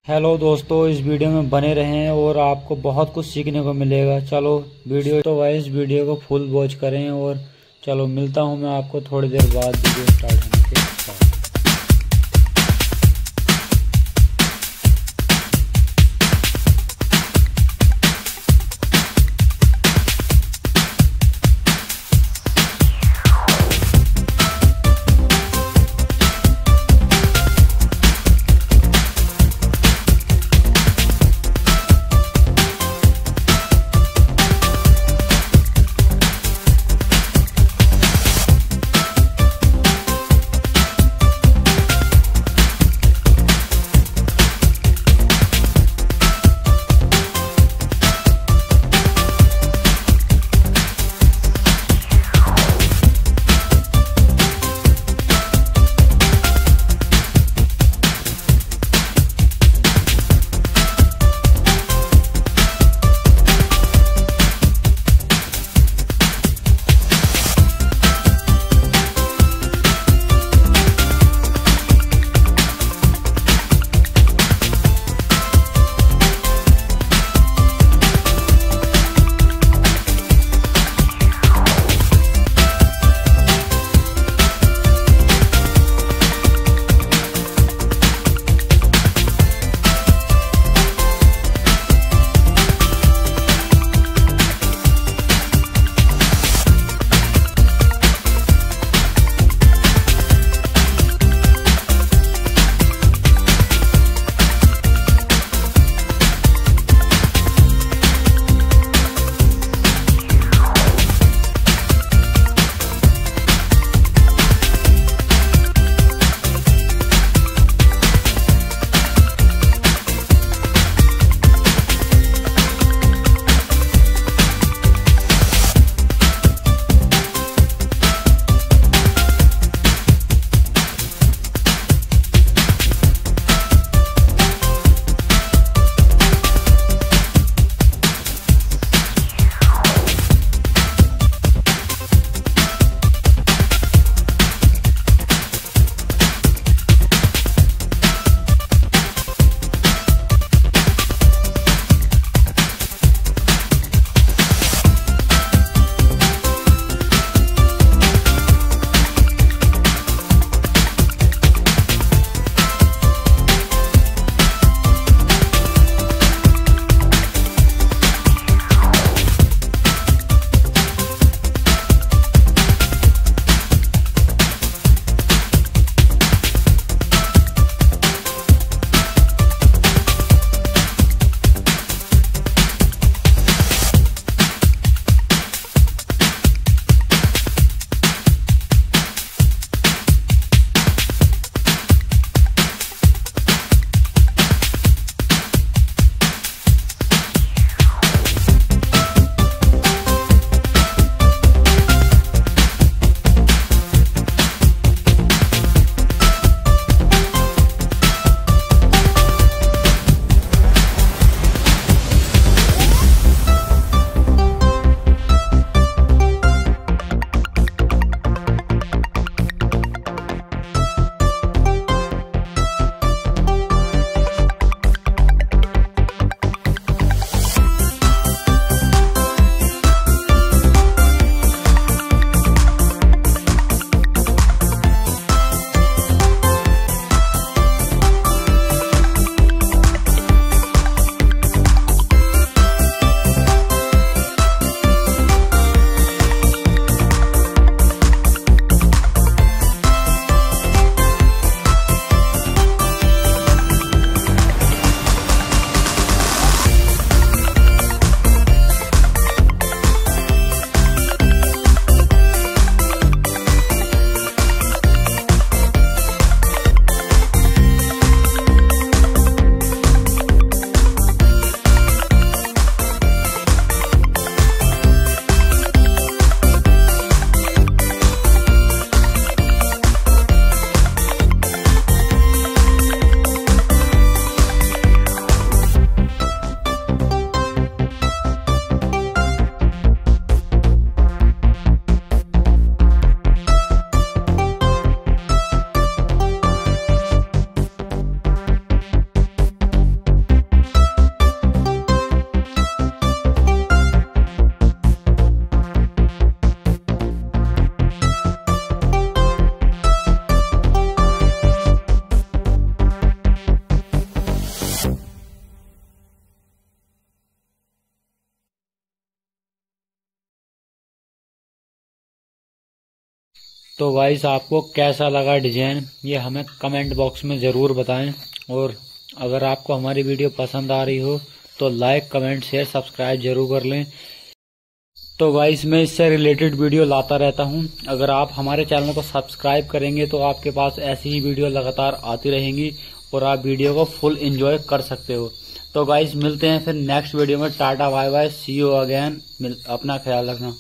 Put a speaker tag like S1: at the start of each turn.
S1: Hello दोस्तों, इस video में बने रहें और आपको बहुत कुछ सीखने को मिलेगा। चलो वीडियो तो वाइस वीडियो को फुल वॉच करें और चलो मिलता हूं मैं आपको थोड़ी देर बाद वीडियो स्टार्ट होने के बाद। तो गाइस आपको कैसा लगा डिजाइन ये हमें कमेंट बॉक्स में ज़रूर बताएं। और अगर आपको हमारी वीडियो पसंद आ रही हो तो लाइक कमेंट शेयर सब्सक्राइब जरूर कर लें। तो गाइस मैं इससे रिलेटेड वीडियो लाता रहता हूं। अगर आप हमारे चैनल को सब्सक्राइब करेंगे तो आपके पास ऐसी ही वीडियो लगातार आती रहेंगी और आप वीडियो को फुल एंजॉय कर सकते हो। तो गाइस मिलते हैं फिर नेक्स्ट वीडियो में। Tata bye bye, see you again. अपना ख्याल रखना।